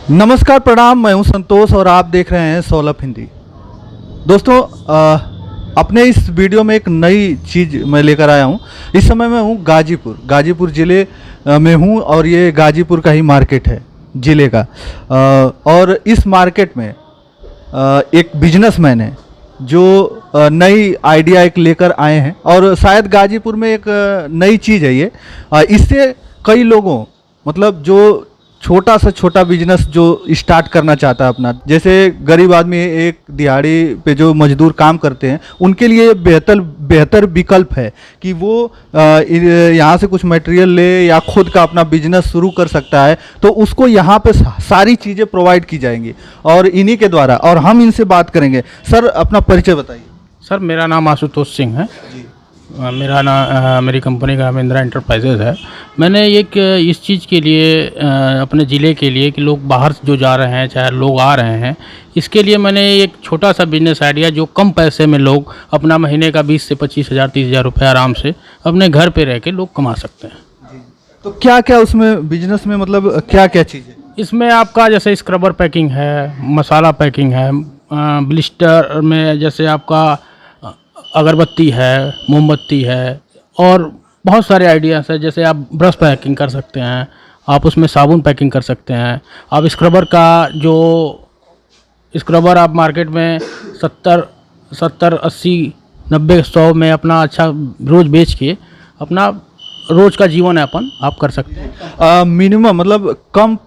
नमस्कार प्रणाम, मैं हूं संतोष और आप देख रहे हैं सोलप हिंदी। दोस्तों, अपने इस वीडियो में एक नई चीज़ मैं लेकर आया हूं। इस समय मैं हूं गाजीपुर ज़िले में हूं और ये गाजीपुर का ही मार्केट है ज़िले का। और इस मार्केट में एक बिजनेसमैन है जो नई आइडिया एक लेकर आए हैं और शायद गाजीपुर में एक नई चीज़ है ये। इससे कई लोगों, मतलब जो छोटा से छोटा बिजनेस जो स्टार्ट करना चाहता है अपना, जैसे गरीब आदमी एक दिहाड़ी पे जो मजदूर काम करते हैं, उनके लिए बेहतर विकल्प है कि वो यहाँ से कुछ मटेरियल ले या खुद का अपना बिजनेस शुरू कर सकता है। तो उसको यहाँ पे सारी चीज़ें प्रोवाइड की जाएंगी और इन्हीं के द्वारा। और हम इनसे बात करेंगे। सर, अपना परिचय बताइए। सर, मेरा नाम आशुतोष सिंह है। मेरी कंपनी का नाम इंदिरा एंटरप्राइजेज है। मैंने इस चीज़ के लिए अपने ज़िले के लिए कि लोग बाहर जो जा रहे हैं, चाहे लोग आ रहे हैं, इसके लिए मैंने एक छोटा सा बिजनेस आइडिया जो कम पैसे में लोग अपना महीने का 20 से 25 हज़ार 30 हज़ार रुपये आराम से अपने घर पे रह के लोग कमा सकते हैं। तो क्या क्या उसमें बिजनेस में, मतलब क्या क्या चीज़ है इसमें? आपका जैसे स्क्रबर पैकिंग है, मसाला पैकिंग है, ब्लिस्टर में जैसे आपका अगरबत्ती है, मोमबत्ती है, और बहुत सारे आइडियाज़ हैं। जैसे आप ब्रश पैकिंग कर सकते हैं, आप उसमें साबुन पैकिंग कर सकते हैं। आप स्क्रबर का जो स्क्रबर आप मार्केट में 70 80 90 100 में अपना अच्छा रोज़ बेच के अपना रोज़ का जीवन यापन आप कर सकते हैं। मिनिमम, मतलब कम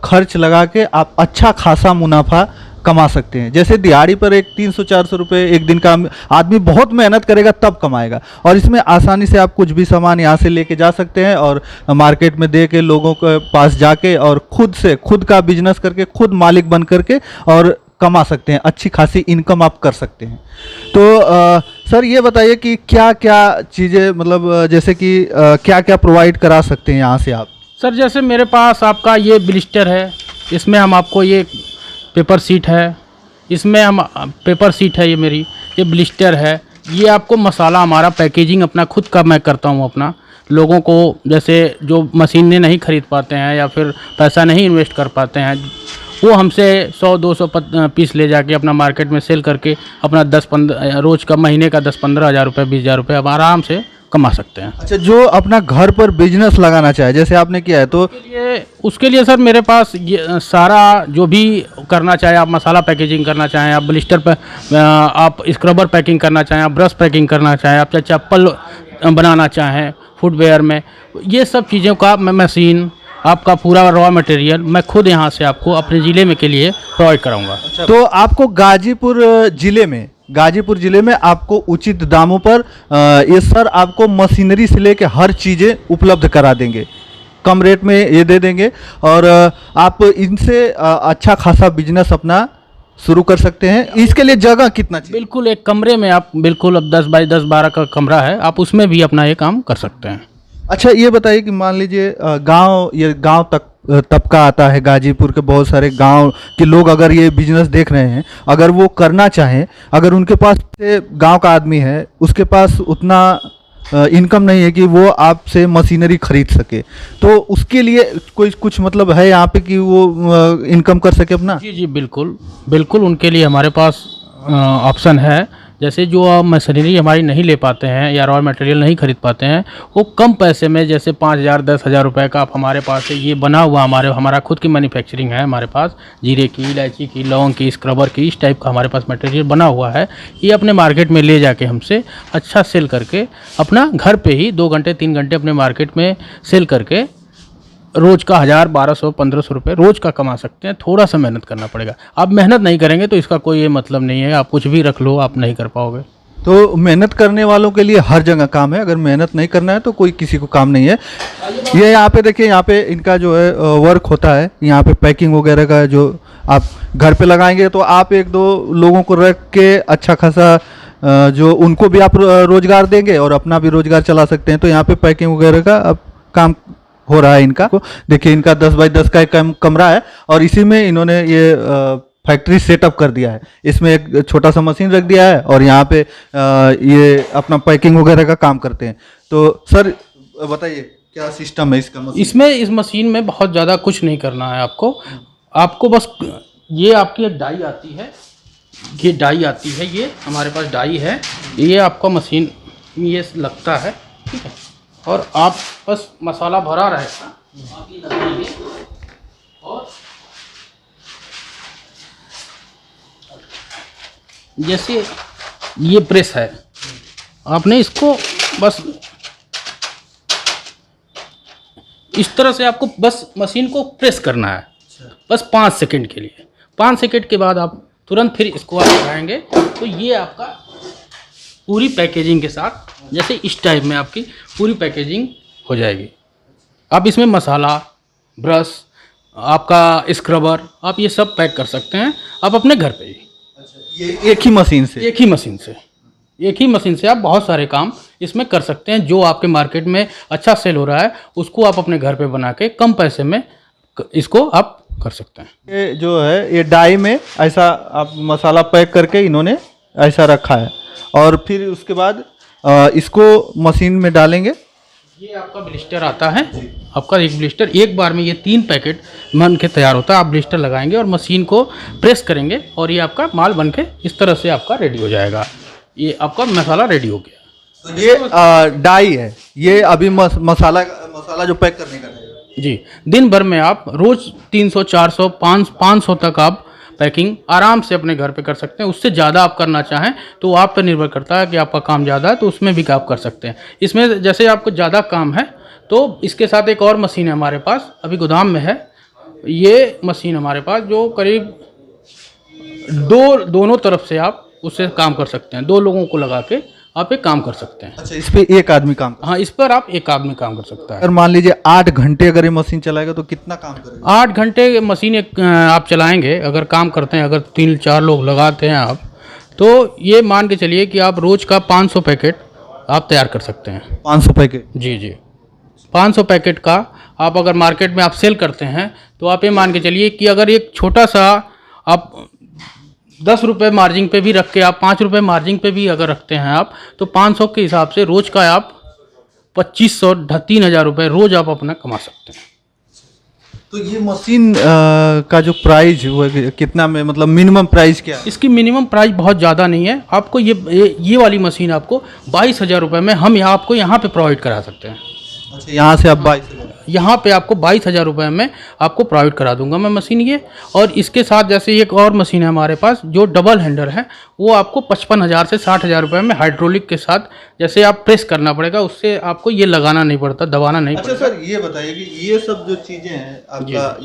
खर्च लगा के आप अच्छा खासा मुनाफा कमा सकते हैं। जैसे दिहाड़ी पर एक 300-400 रुपये एक दिन का आदमी बहुत मेहनत करेगा तब कमाएगा। और इसमें आसानी से आप कुछ भी सामान यहाँ से लेके जा सकते हैं और मार्केट में दे के लोगों के पास जाके और खुद का बिजनेस करके खुद मालिक बन करके और कमा सकते हैं। अच्छी खासी इनकम आप कर सकते हैं। तो सर, ये बताइए कि क्या क्या चीज़ें, मतलब जैसे कि क्या क्या प्रोवाइड करा सकते हैं यहाँ से आप? सर, जैसे मेरे पास आपका ये ब्लिस्टर है, इसमें हम आपको ये पेपर सीट है, इसमें हम पेपर सीट है, ये ब्लिस्टर है। ये आपको मसाला हमारा पैकेजिंग अपना खुद का मैं करता हूँ अपना। लोगों को जैसे जो मशीनें नहीं खरीद पाते हैं या फिर पैसा नहीं इन्वेस्ट कर पाते हैं, वो हमसे 100-200 पीस ले जाके अपना मार्केट में सेल करके अपना 10-15 रोज़ का, महीने का 10-15 हज़ार रुपये 20 हज़ार रुपये अब आराम से कमा सकते हैं। अच्छा, जो अपना घर पर बिजनेस लगाना चाहे जैसे आपने किया है, तो उसके लिए सर मेरे पास ये सारा जो भी करना चाहे, आप मसाला पैकेजिंग करना चाहें, आप ब्लिस्टर पर आप स्क्रबर पैकिंग करना चाहें, आप ब्रश पैकिंग करना चाहें, आप चाहे चप्पल बनाना चाहें फुटवेयर में, ये सब चीज़ों का मैं मशीन, आपका पूरा रॉ मटेरियल मैं खुद यहाँ से आपको अपने ज़िले में के लिए प्रोवाइड कराऊंगा। अच्छा, तो आपको गाजीपुर ज़िले में आपको उचित दामों पर ये सर आपको मशीनरी से लेके हर चीज़ें उपलब्ध करा देंगे, कम रेट में ये दे देंगे और आप इनसे अच्छा खासा बिजनेस अपना शुरू कर सकते हैं। इसके लिए जगह कितना चाहिए? बिल्कुल, एक कमरे में आप बिल्कुल, अब 10 बाई 10 12 का कमरा है, आप उसमें भी अपना ये काम कर सकते हैं। अच्छा, ये बताइए कि मान लीजिए गांव तक तबका आता है, गाजीपुर के बहुत सारे गांव के लोग अगर ये बिजनेस देख रहे हैं, अगर वो करना चाहें, अगर उनके पास गांव का आदमी है, उसके पास उतना इनकम नहीं है कि वो आपसे मशीनरी खरीद सके, तो उसके लिए कुछ मतलब है यहाँ पे कि वो इनकम कर सके अपना? जी बिल्कुल उनके लिए हमारे पास ऑप्शन है। जैसे जो मशीनरी हमारी नहीं ले पाते हैं या रॉ मटेरियल नहीं खरीद पाते हैं, वो कम पैसे में, जैसे 5,000 10,000 रुपये का आप हमारे पास से ये बना हुआ हमारा खुद की मैन्युफैक्चरिंग है। हमारे पास जीरे की, इलायची की, लौंग की, स्क्रबर की, इस टाइप का हमारे पास मटेरियल बना हुआ है। ये अपने मार्केट में ले जाके हमसे अच्छा सेल करके अपना घर पर ही 2 घंटे 3 घंटे अपने मार्केट में सेल करके रोज़ का 1000 1200 1500 रुपये रोज़ का कमा सकते हैं। थोड़ा सा मेहनत करना पड़ेगा। आप मेहनत नहीं करेंगे तो इसका कोई ये मतलब नहीं है, आप कुछ भी रख लो, आप नहीं कर पाओगे। तो मेहनत करने वालों के लिए हर जगह काम है, अगर मेहनत नहीं करना है तो कोई किसी को काम नहीं है। ये यहाँ पे देखिए, यहाँ पे इनका जो है वर्क होता है, यहाँ पे पैकिंग वगैरह का जो आप घर पे लगाएंगे तो आप 1-2 लोगों को रख के अच्छा खासा जो उनको भी आप रोज़गार देंगे और अपना भी रोज़गार चला सकते हैं। तो यहाँ पे पैकिंग वगैरह का अब काम हो रहा है इनका। देखिए, इनका 10 बाई 10 का एक कमरा है और इसी में इन्होंने ये फैक्ट्री सेटअप कर दिया है। इसमें एक छोटा सा मशीन रख दिया है और यहाँ पे ये अपना पैकिंग वगैरह का काम करते हैं। तो सर बताइए क्या सिस्टम है इसका? इसमें इस मशीन में बहुत ज़्यादा कुछ नहीं करना है आपको। आपको बस ये आपकी एक डाई आती है, ये डाई आती है, ये हमारे पास डाई है, ये आपका मशीन में ये लगता है, ठीक है। और आप बस मसाला भरा रहेगा, आप ये लगाएंगे और जैसे ये प्रेस है, आपने इसको बस इस तरह से आपको बस मशीन को प्रेस करना है, बस 5 सेकंड के लिए। 5 सेकंड के बाद आप तुरंत फिर इसको आप लगाएंगे तो ये आपका पूरी पैकेजिंग के साथ, जैसे इस टाइप में आपकी पूरी पैकेजिंग हो जाएगी। आप इसमें मसाला, ब्रश, आपका स्क्रबर, आप ये सब पैक कर सकते हैं आप अपने घर पे ही। ये एक ही मशीन से? एक ही मशीन से आप बहुत सारे काम इसमें कर सकते हैं। जो आपके मार्केट में अच्छा सेल हो रहा है उसको आप अपने घर पे बना के कम पैसे में इसको आप कर सकते हैं। ये जो है ये डाई में ऐसा आप मसाला पैक करके इन्होंने ऐसा रखा है और फिर उसके बाद इसको मशीन में डालेंगे। ये आपका ब्लिस्टर आता है, आपका एक ब्लिस्टर, एक बार में ये 3 पैकेट बन के तैयार होता है। आप ब्लिस्टर लगाएंगे और मशीन को प्रेस करेंगे और ये आपका माल बन के इस तरह से आपका रेडी हो जाएगा। ये आपका मसाला रेडी हो गया। तो ये डाई है, ये अभी मसाला जो पैक करने का है जी। दिन भर में आप रोज 300, 400, 500 तक आप पैकिंग आराम से अपने घर पे कर सकते हैं। उससे ज़्यादा आप करना चाहें तो आप पर निर्भर करता है कि आपका काम ज़्यादा है तो उसमें भी आप कर सकते हैं। इसमें जैसे आपको ज़्यादा काम है तो इसके साथ एक और मशीन है हमारे पास, अभी गोदाम में है। ये मशीन हमारे पास जो करीब दोनों तरफ से आप उससे काम कर सकते हैं। 2 लोगों को लगा के आप एक काम कर सकते हैं। अच्छा, इस पे एक आदमी काम? हाँ, इस पर आप एक आदमी काम कर सकता है। अगर मान लीजिए 8 घंटे अगर ये मशीन चलाएगा तो कितना काम करेगा? 8 घंटे मशीन आप चलाएंगे, अगर काम करते हैं, अगर 3-4 लोग लगाते हैं आप, तो ये मान के चलिए कि आप रोज का 500 पैकेट आप तैयार कर सकते हैं। 500 पैकेट? जी। 500 पैकेट का आप अगर मार्केट में आप सेल करते हैं तो आप ये मान के चलिए कि अगर एक छोटा सा आप 10 रुपये मार्जिन पे भी रख के आप 5 रुपये मार्जिन पे भी अगर रखते हैं आप, तो 500 के हिसाब से रोज का आप 2500 3000 रुपये रोज आप अपना कमा सकते हैं। तो ये मशीन का जो प्राइस वो कितना में, मतलब मिनिमम प्राइस क्या है? इसकी मिनिमम प्राइस बहुत ज़्यादा नहीं है। आपको ये वाली मशीन आपको 22,000 रुपये में हम आपको यहाँ पे प्रोवाइड करा सकते हैं। अच्छा, यहाँ से आप 22,000? यहाँ पे आपको 22,000 रुपये में आपको प्रोवाइड करा दूंगा मैं मशीन ये। और इसके साथ जैसे एक और मशीन है हमारे पास जो डबल हैंडर है, वो आपको 55,000 से 60,000 रुपये में हाइड्रोलिक के साथ, जैसे आप प्रेस करना पड़ेगा, उससे आपको ये लगाना नहीं पड़ता, दबाना नहीं पड़ता। अच्छा सर, ये बताइए कि ये सब जो चीज़ें हैं आपका,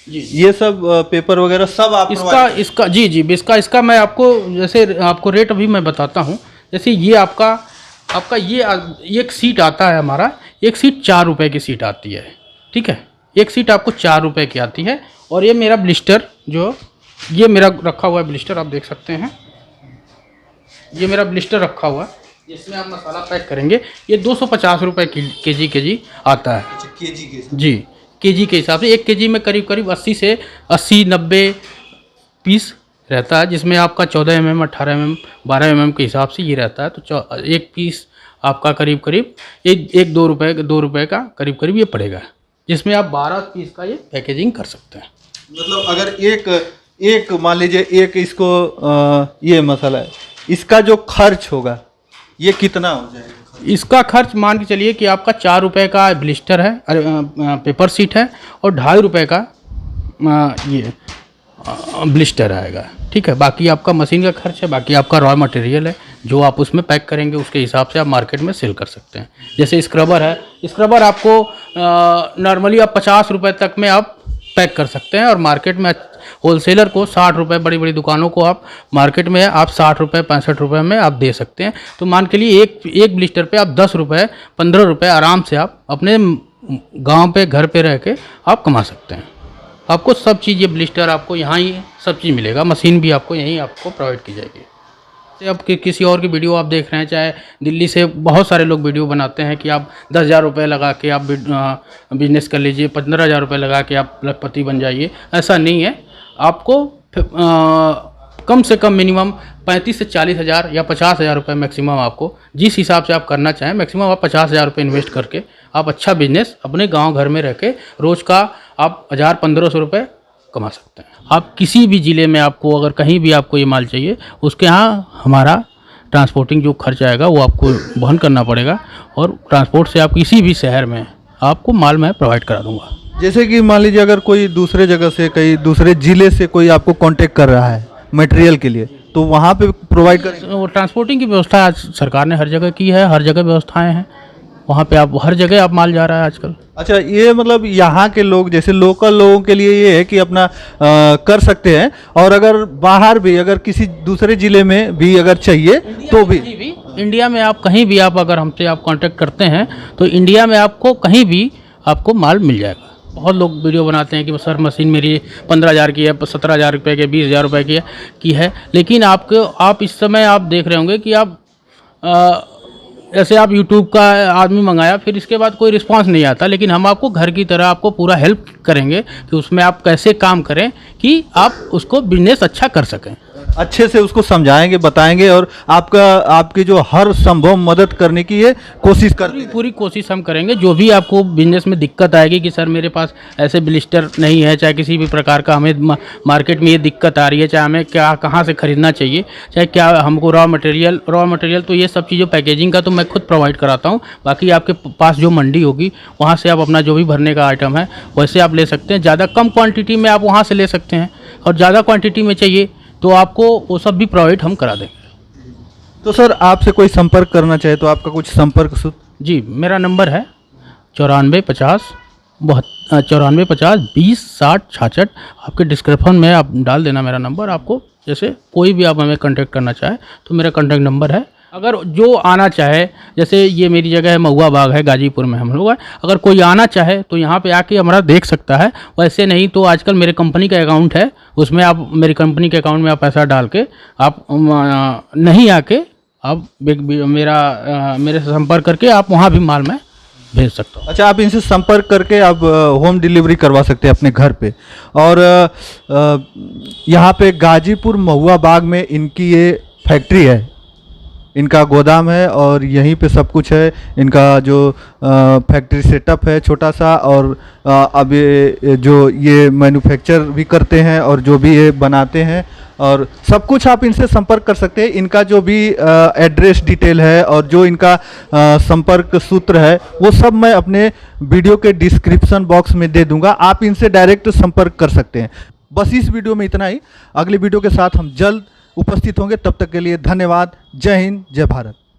ये सब पेपर वगैरह सब आप इसका जी इसका मैं आपको जैसे आपको रेट अभी मैं बताता हूँ। जैसे ये आपका ये एक सीट आता है हमारा, एक सीट 4 रुपये की सीट आती है, ठीक है। एक सीट आपको 4 रुपये की आती है। और ये मेरा ब्लिस्टर, जो ये मेरा रखा हुआ है ब्लिस्टर, आप देख सकते हैं, ये मेरा ब्लिस्टर रखा हुआ है जिसमें आप मसाला पैक करेंगे। ये 250 रुपये केजी आता है। अच्छा, केजी के? जी, केजी के हिसाब से 1 केजी में करीब 80 से 90 पीस रहता है, जिसमें आपका 14 mm, 18 mm, 12 mm के हिसाब से ये रहता है। तो एक पीस आपका करीब 1-2 रुपये का करीब ये पड़ेगा, जिसमें आप 12 पीस का ये पैकेजिंग कर सकते हैं। मतलब अगर एक मान लीजिए एक इसको ये मसाला है, इसका जो खर्च होगा ये कितना हो जाएगा? इसका खर्च मान के चलिए कि आपका 4 रुपये का ब्लिस्टर है, पेपर सीट है, और 2.5 रुपये का ये ब्लिस्टर आएगा, ठीक है। बाकी आपका मशीन का खर्च है, बाकी आपका रॉ मटेरियल है जो आप उसमें पैक करेंगे, उसके हिसाब से आप मार्केट में सेल कर सकते हैं। जैसे स्क्रबर है, स्क्रबर आपको नॉर्मली आप 50 रुपये तक में आप पैक कर सकते हैं, और मार्केट में होलसेलर को 60 रुपये, बड़ी बड़ी दुकानों को आप मार्केट में आप 60 रुपये 65 रुपये में आप दे सकते हैं। तो मान के लिए एक ब्लिस्टर पे आप 10 रुपये 15 रुपये आराम से आप अपने गांव पे घर पे रह के आप कमा सकते हैं। आपको सब चीज़, ये ब्लिस्टर आपको यहाँ ही सब चीज़ मिलेगा, मशीन भी आपको यहीं आपको प्रोवाइड की जाएगी। आप किसी और की वीडियो आप देख रहे हैं, चाहे दिल्ली से बहुत सारे लोग वीडियो बनाते हैं कि आप 10,000 रुपये लगा के आप बिजनेस कर लीजिए, 15,000 रुपये लगा के आप लखपति बन जाइए। ऐसा नहीं है। आपको कम से कम मिनिमम 35 से 40,000 या 50,000 रुपये मैक्सिमम, आपको जिस हिसाब से आप करना चाहें, मैक्सिमम आप 50,000 रुपये इन्वेस्ट करके आप अच्छा बिजनेस अपने गांव घर में रह के रोज़ का आप 1,000-1,500 रुपये कमा सकते हैं। आप किसी भी ज़िले में आपको अगर कहीं भी आपको ये माल चाहिए, उसके यहाँ हमारा ट्रांसपोर्टिंग जो खर्च आएगा वो आपको वहन करना पड़ेगा, और ट्रांसपोर्ट से आप किसी भी शहर में आपको माल मैं प्रोवाइड करा दूंगा। जैसे कि मान लीजिए अगर कोई दूसरे जगह से, कहीं दूसरे ज़िले से कोई आपको कांटेक्ट कर रहा है मटेरियल के लिए, तो वहाँ पे प्रोवाइड करेंगे? वो ट्रांसपोर्टिंग की व्यवस्था आज सरकार ने हर जगह की है, हर जगह व्यवस्थाएं हैं, वहाँ पे आप हर जगह आप माल जा रहा है आजकल। अच्छा, ये मतलब यहाँ के लोग, जैसे लोकल लोगों के लिए ये है कि अपना कर सकते हैं, और अगर बाहर भी अगर किसी दूसरे ज़िले में भी अगर चाहिए तो भी इंडिया में आप कहीं भी आप अगर हमसे आप कांटेक्ट करते हैं तो इंडिया में आपको कहीं भी आपको माल मिल जाएगा। बहुत लोग वीडियो बनाते हैं कि सर मशीन मेरी 15,000 की है, 17,000 रुपये की, 20,000 रुपये की है, लेकिन आप इस समय आप देख रहे होंगे कि आप जैसे आप यूट्यूब का आदमी मंगाया, फिर इसके बाद कोई रिस्पांस नहीं आता, लेकिन हम आपको घर की तरह आपको पूरा हेल्प करेंगे कि उसमें आप कैसे काम करें कि आप उसको बिजनेस अच्छा कर सकें। अच्छे से उसको समझाएंगे, बताएंगे, और आपकी जो हर संभव मदद करने की ये कोशिश करते हैं। पूरी कोशिश हम करेंगे। जो भी आपको बिजनेस में दिक्कत आएगी कि सर मेरे पास ऐसे ब्लिस्टर नहीं है, चाहे किसी भी प्रकार का हमें मार्केट में ये दिक्कत आ रही है, चाहे हमें क्या कहाँ से ख़रीदना चाहिए, चाहे क्या हमको रॉ मटेरियल, तो ये सब चीज़ों पैकेजिंग का तो मैं खुद प्रोवाइड कराता हूँ। बाकी आपके पास जो मंडी होगी वहाँ से आप अपना जो भी भरने का आइटम है वैसे आप ले सकते हैं। ज़्यादा कम क्वान्टिटी में आप वहाँ से ले सकते हैं, और ज़्यादा क्वान्टिटी में चाहिए तो आपको वो सब भी प्रोवाइड हम करा देंगे। तो सर आपसे कोई संपर्क करना चाहे तो आपका कुछ संपर्क सूत्र? जी, मेरा नंबर है 9450 20 60 66। आपके डिस्क्रिप्शन में आप डाल देना मेरा नंबर। आपको जैसे कोई भी आप हमें कांटेक्ट करना चाहे तो मेरा कांटेक्ट नंबर है। अगर जो आना चाहे, जैसे ये मेरी जगह है महुआ बाग है, गाजीपुर में हम लोग है, अगर कोई आना चाहे तो यहाँ पे आके हमारा देख सकता है। वैसे नहीं तो आजकल मेरे कंपनी का अकाउंट है, उसमें आप मेरी कंपनी के अकाउंट में आप पैसा डाल के आप नहीं आके आप मेरे से संपर्क करके आप वहाँ भी माल में भेज सकता हूँ। अच्छा, आप इनसे संपर्क करके आप होम डिलीवरी करवा सकते हैं अपने घर पे। और यहाँ पे गाजीपुर महुआ बाग में इनकी ये फैक्ट्री है, इनका गोदाम है, और यहीं पे सब कुछ है। इनका जो फैक्ट्री सेटअप है छोटा सा, और अब ये मैन्युफैक्चर भी करते हैं और जो भी ये बनाते हैं, और सब कुछ आप इनसे संपर्क कर सकते हैं। इनका जो भी एड्रेस डिटेल है और जो इनका संपर्क सूत्र है वो सब मैं अपने वीडियो के डिस्क्रिप्शन बॉक्स में दे दूंगा, आप इनसे डायरेक्ट संपर्क कर सकते हैं। बस इस वीडियो में इतना ही। अगली वीडियो के साथ हम जल्द उपस्थित होंगे, तब तक के लिए धन्यवाद। जय हिंद, जय भारत।